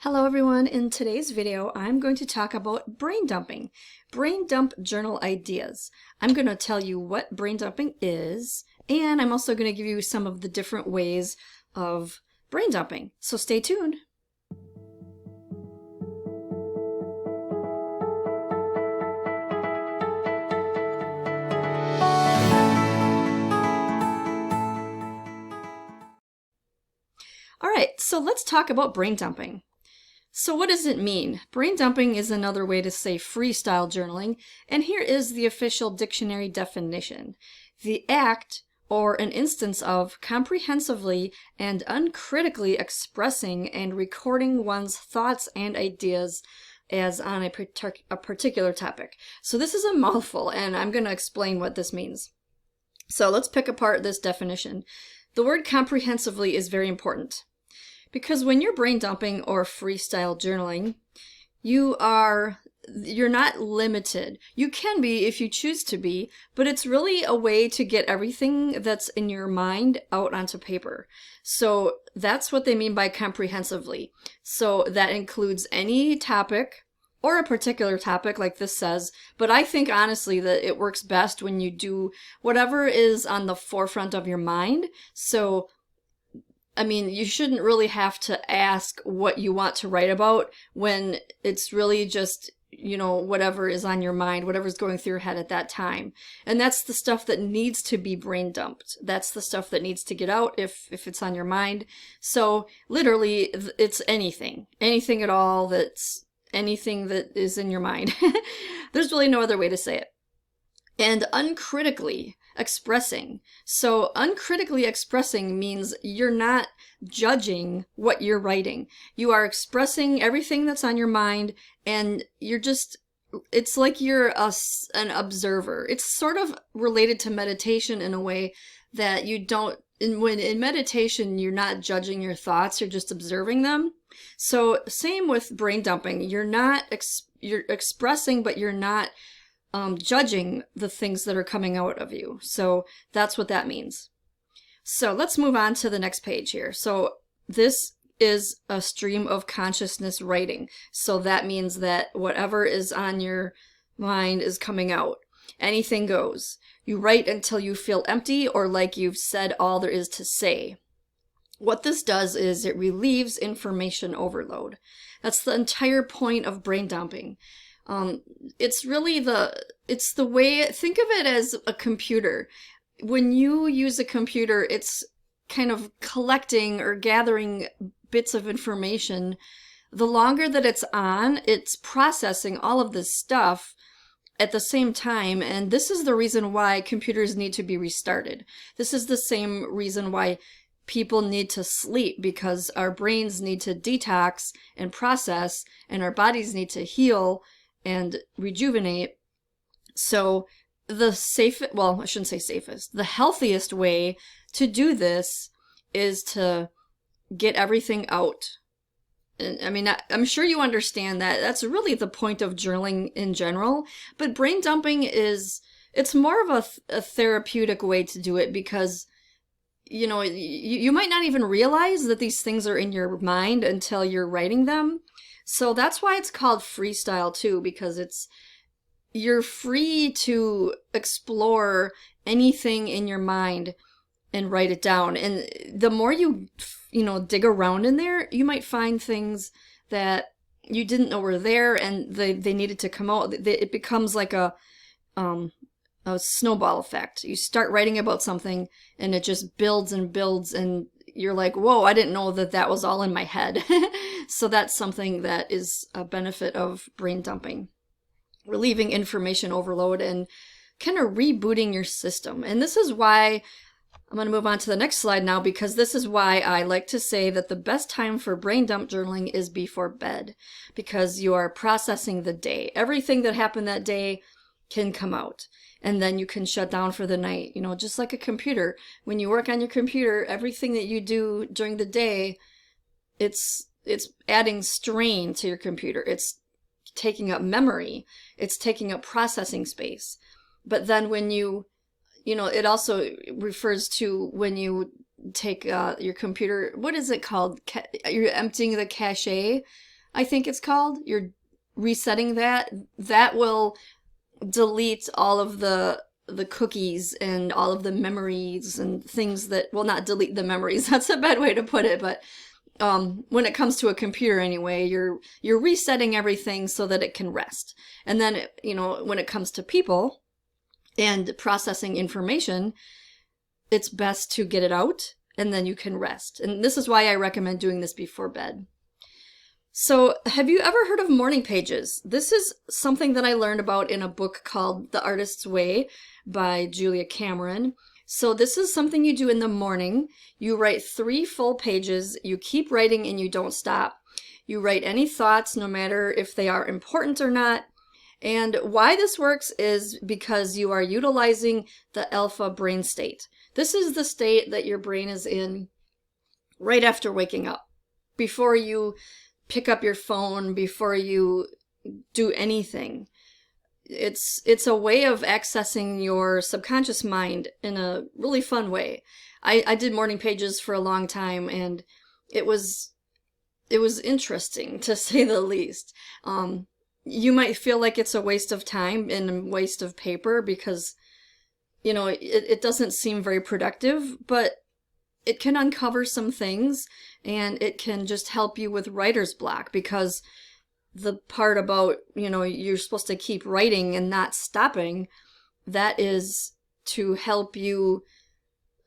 Hello everyone, in today's video I'm going to talk about brain dumping. Brain dump journal ideas. I'm going to tell you what brain dumping is, and I'm also going to give you some of the different ways of brain dumping. So stay tuned. Alright, so let's talk about brain dumping. So what does it mean? Brain dumping is another way to say freestyle journaling, and here is the official dictionary definition. The act or an instance of comprehensively and uncritically expressing and recording one's thoughts and ideas as on a particular topic. So this is a mouthful, and I'm going to explain what this means. So let's pick apart this definition. The word comprehensively is very important. Because when you're brain dumping or freestyle journaling, you're not limited. You can be if you choose to be, but it's really a way to get everything that's in your mind out onto paper. So that's what they mean by comprehensively. So that includes any topic or a particular topic like this says, but I think honestly that it works best when you do whatever is on the forefront of your mind. So I mean, you shouldn't really have to ask what you want to write about when it's really just, whatever is on your mind, whatever's going through your head at that time. And that's the stuff that needs to be brain dumped. That's the stuff that needs to get out if it's on your mind. So literally, it's anything at all anything that is in your mind. There's really no other way to say it. And uncritically expressing. So uncritically expressing means you're not judging what you're writing. You are expressing everything that's on your mind, and it's like you're an observer. It's sort of related to meditation in a way that you don't, when in meditation, you're not judging your thoughts, you're just observing them. So same with brain dumping. You're expressing, but you're not judging the things that are coming out of you. So that's what that means. So let's move on to the next page here. So this is a stream of consciousness writing. So that means that whatever is on your mind is coming out. Anything goes. You write until you feel empty or like you've said all there is to say. What this does is it relieves information overload. That's the entire point of brain dumping. It's the way, think of it as a computer. When you use a computer, it's kind of collecting or gathering bits of information. The longer that it's on, it's processing all of this stuff at the same time, and this is the reason why computers need to be restarted. This is the same reason why people need to sleep, because our brains need to detox and process, and our bodies need to heal and rejuvenate. So the I shouldn't say safest, the healthiest way to do this is to get everything out. And I mean, I'm sure you understand that that's really the point of journaling in general, but brain dumping it's more of a therapeutic way to do it, because you might not even realize that these things are in your mind until you're writing them. So that's why it's called freestyle too, because you're free to explore anything in your mind and write it down. And the more you dig around in there, you might find things that you didn't know were there and they needed to come out. It becomes like a snowball effect. You start writing about something and it just builds and builds, and you're like, whoa, I didn't know that was all in my head. So that's something that is a benefit of brain dumping. Relieving information overload and kind of rebooting your system. And this is why I'm going to move on to the next slide now, because this is why I like to say that the best time for brain dump journaling is before bed, because you are processing the day. Everything that happened that day can come out, and then you can shut down for the night. Just like a computer. When you work on your computer, everything that you do during the day, it's adding strain to your computer. It's taking up memory. It's taking up processing space. But then when it also refers to when you take your computer, what is it called? You're emptying the cache I think it's called. You're resetting that. That will delete all of the cookies and all of the memories and things that, well, not delete the memories. That's a bad way to put it, but when it comes to a computer anyway, you're resetting everything so that it can rest. And then, when it comes to people and processing information, it's best to get it out and then you can rest. And this is why I recommend doing this before bed. So, have you ever heard of morning pages? This is something that I learned about in a book called The Artist's Way by Julia Cameron. So this is something you do in the morning. You write 3 full pages. You keep writing and you don't stop. You write any thoughts, no matter if they are important or not. And why this works is because you are utilizing the alpha brain state. This is the state that your brain is in right after waking up, before you pick up your phone, before you do anything. It's a way of accessing your subconscious mind in a really fun way. I did morning pages for a long time, and it was interesting, to say the least. You might feel like it's a waste of time and a waste of paper because, it doesn't seem very productive, but it can uncover some things, and it can just help you with writer's block, because the part about, you're supposed to keep writing and not stopping, that is to help you,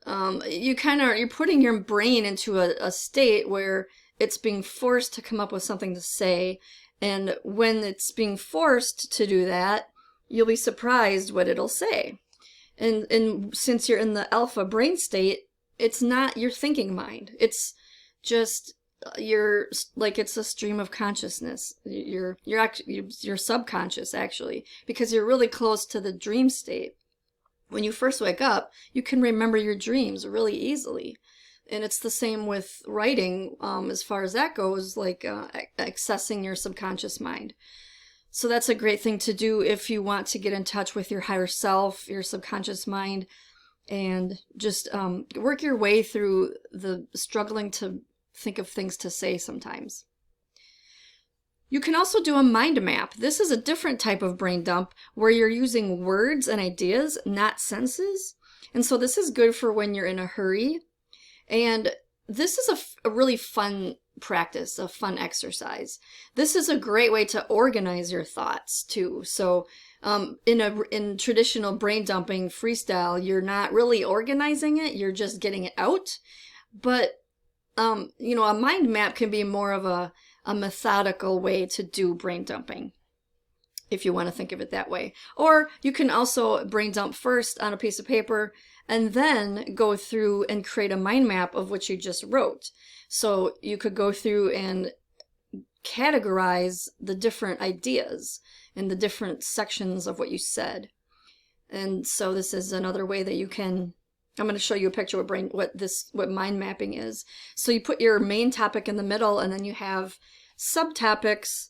you're putting your brain into a state where it's being forced to come up with something to say. And when it's being forced to do that, you'll be surprised what it'll say. And since you're in the alpha brain state, it's not your thinking mind. It's just it's a stream of consciousness. You're subconscious, actually, because you're really close to the dream state. When you first wake up, you can remember your dreams really easily. And it's the same with writing, as far as that goes, accessing your subconscious mind. So that's a great thing to do if you want to get in touch with your higher self, your subconscious mind, and just work your way through the struggling to think of things to say sometimes. You can also do a mind map. This is a different type of brain dump where you're using words and ideas, not senses. And so this is good for when you're in a hurry. And this is a really fun practice, a fun exercise. This is a great way to organize your thoughts too. So in traditional brain dumping freestyle, you're not really organizing it, you're just getting it out. But a mind map can be more of a methodical way to do brain dumping, if you want to think of it that way. Or you can also brain dump first on a piece of paper and then go through and create a mind map of what you just wrote. So you could go through and categorize the different ideas and the different sections of what you said. And so this is another way that you can, I'm going to show you a picture of what mind mapping is. So you put your main topic in the middle, and then you have subtopics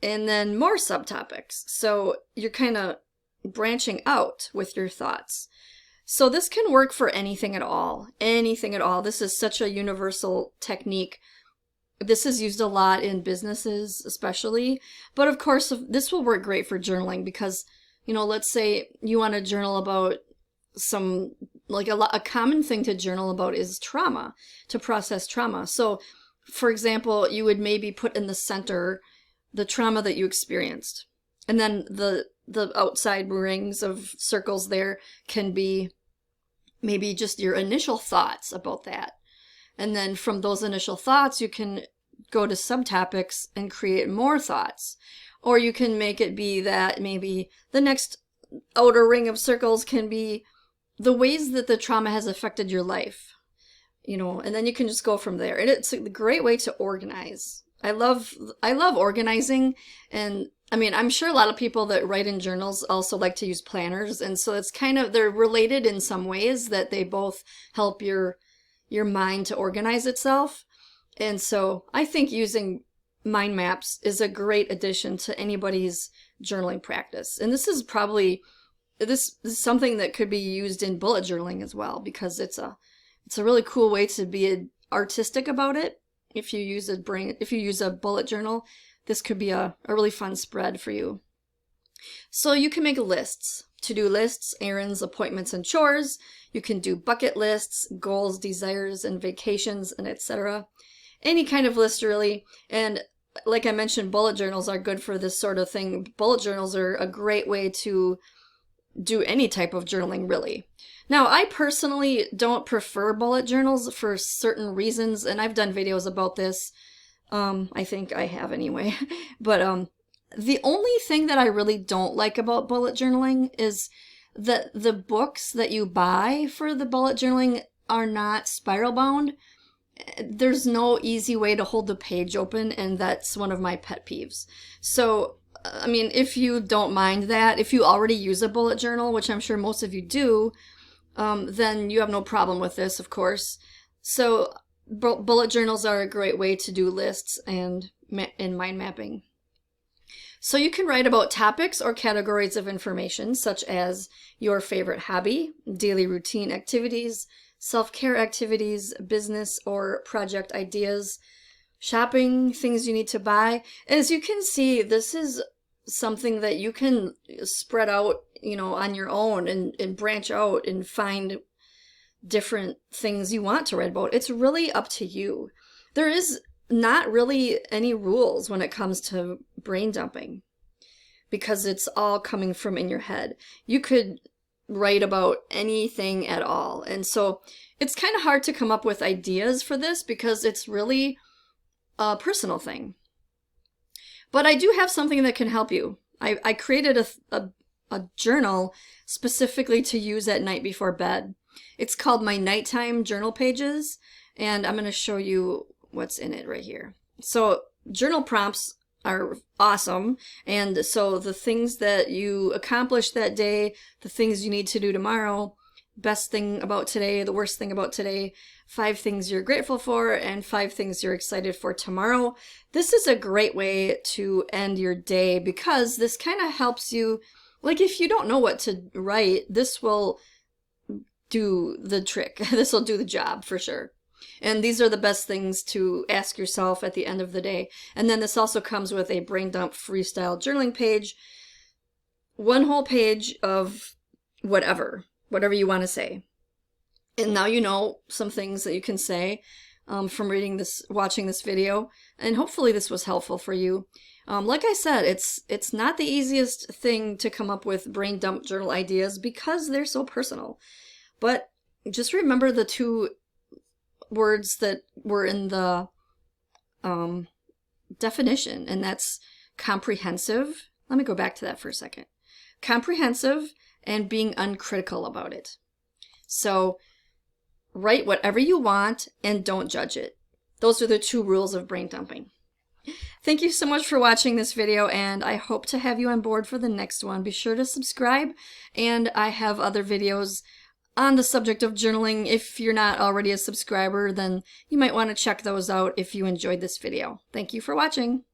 and then more subtopics. So you're kind of branching out with your thoughts. So this can work for anything at all. Anything at all. This is such a universal technique. This is used a lot in businesses, especially. But of course, this will work great for journaling because, let's say you want to journal about some, a common thing to journal about is trauma, to process trauma. So, for example, you would maybe put in the center the trauma that you experienced. And then the outside rings of circles there can be maybe just your initial thoughts about that. And then from those initial thoughts, you can go to subtopics and create more thoughts. Or you can make it be that maybe the next outer ring of circles can be the ways that the trauma has affected your life. And then you can just go from there. And it's a great way to organize. I love organizing, and I'm sure a lot of people that write in journals also like to use planners, and so it's they're related in some ways, that they both help your mind to organize itself. And so I think using mind maps is a great addition to anybody's journaling practice. And this is something that could be used in bullet journaling as well, because it's a really cool way to be artistic about it if you use a bullet journal, this could be a really fun spread for you. So you can make lists, to-do lists, errands, appointments, and chores. You can do bucket lists, goals, desires, and vacations, and etc. Any kind of list, really. And like I mentioned, bullet journals are good for this sort of thing. Bullet journals are a great way to do any type of journaling, really. Now, I personally don't prefer bullet journals for certain reasons, and I've done videos about this. I think I have anyway. But the only thing that I really don't like about bullet journaling is that the books that you buy for the bullet journaling are not spiral bound. There's no easy way to hold the page open, and that's one of my pet peeves. So, I mean, if you don't mind that, if you already use a bullet journal, which I'm sure most of you do, then you have no problem with this, of course. So, bullet journals are a great way to do lists and mind mapping. So you can write about topics or categories of information, such as your favorite hobby, daily routine activities, self-care activities, business or project ideas, shopping, things you need to buy. As you can see, this is something that you can spread out, on your own and branch out and find different things you want to write about. It's really up to you. There is not really any rules when it comes to brain dumping, because it's all coming from in your head. You could write about anything at all. And so it's kind of hard to come up with ideas for this because it's really a personal thing. But I do have something that can help you. I created a journal specifically to use at night before bed. It's called my Nighttime Journal Pages, and I'm going to show you what's in it right here. So journal prompts are awesome, and so the things that you accomplished that day, the things you need to do tomorrow, best thing about today, the worst thing about today, 5 things you're grateful for, and 5 things you're excited for tomorrow. This is a great way to end your day because this kind of helps you, like if you don't know what to write, this will do the trick. This will do the job for sure. And these are the best things to ask yourself at the end of the day. And then this also comes with a brain dump freestyle journaling page. One whole page of whatever you want to say. And now you know some things that you can say from watching this video. And hopefully this was helpful for you. Like I said, it's not the easiest thing to come up with brain dump journal ideas because they're so personal. But just remember the 2 words that were in the definition, and that's comprehensive. Let me go back to that for a second. Comprehensive and being uncritical about it. So write whatever you want and don't judge it. Those are the 2 rules of brain dumping. Thank you so much for watching this video, and I hope to have you on board for the next one. Be sure to subscribe, and I have other videos on the subject of journaling. If you're not already a subscriber, then you might want to check those out if you enjoyed this video. Thank you for watching.